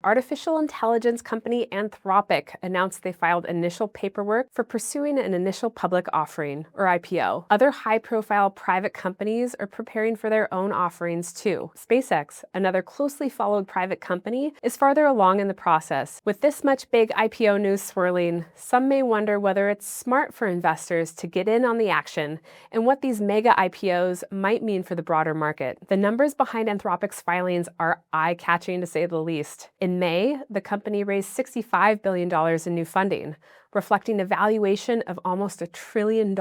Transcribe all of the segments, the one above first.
Artificial intelligence company Anthropic announced they filed initial paperwork for pursuing an initial public offering, or IPO. Other high-profile private companies are preparing for their own offerings too. SpaceX, another closely followed private company, is farther along in the process. With this much big IPO news swirling, some may wonder whether it's smart for investors to get in on the action and what these mega IPOs might mean for the broader market. The numbers behind Anthropic's filings are eye-catching to say the least. In May, the company raised $65 billion in new funding, reflecting a valuation of almost $1 trillion.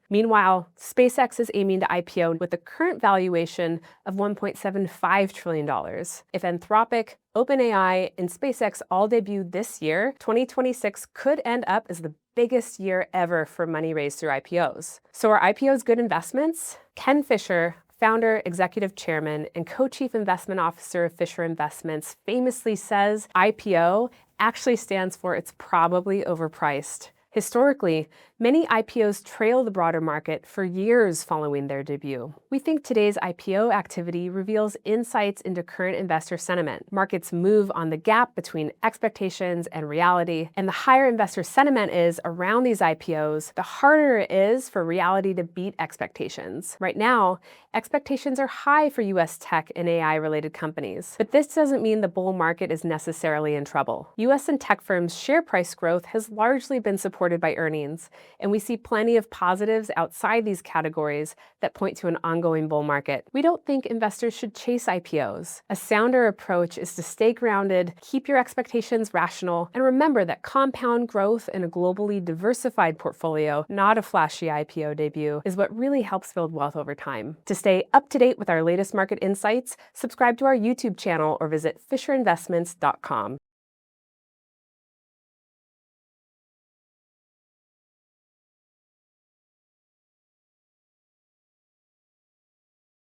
Meanwhile, SpaceX is aiming to IPO with a current valuation of $1.75 trillion. If Anthropic, OpenAI, and SpaceX all debut this year, 2026 could end up as the biggest year ever for money raised through IPOs. So are IPOs good investments? Ken Fisher, founder, executive chairman, and co-chief investment officer of Fisher Investments, famously says IPO actually stands for it's probably overpriced. Historically, many IPOs trail the broader market for years following their debut. We think today's IPO activity reveals insights into current investor sentiment. Markets move on the gap between expectations and reality, and the higher investor sentiment is around these IPOs, the harder it is for reality to beat expectations. Right now, expectations are high for US tech and AI-related companies, but this doesn't mean the bull market is necessarily in trouble. US and tech firms' share price growth has largely been supported by earnings, and we see plenty of positives outside these categories that point to an ongoing bull market. We don't think investors should chase IPOs. A sounder approach is to stay grounded, keep your expectations rational, and remember that compound growth in a globally diversified portfolio, not a flashy IPO debut, is what really helps build wealth over time. To stay up to date with our latest market insights, subscribe to our YouTube channel or visit fisherinvestments.com.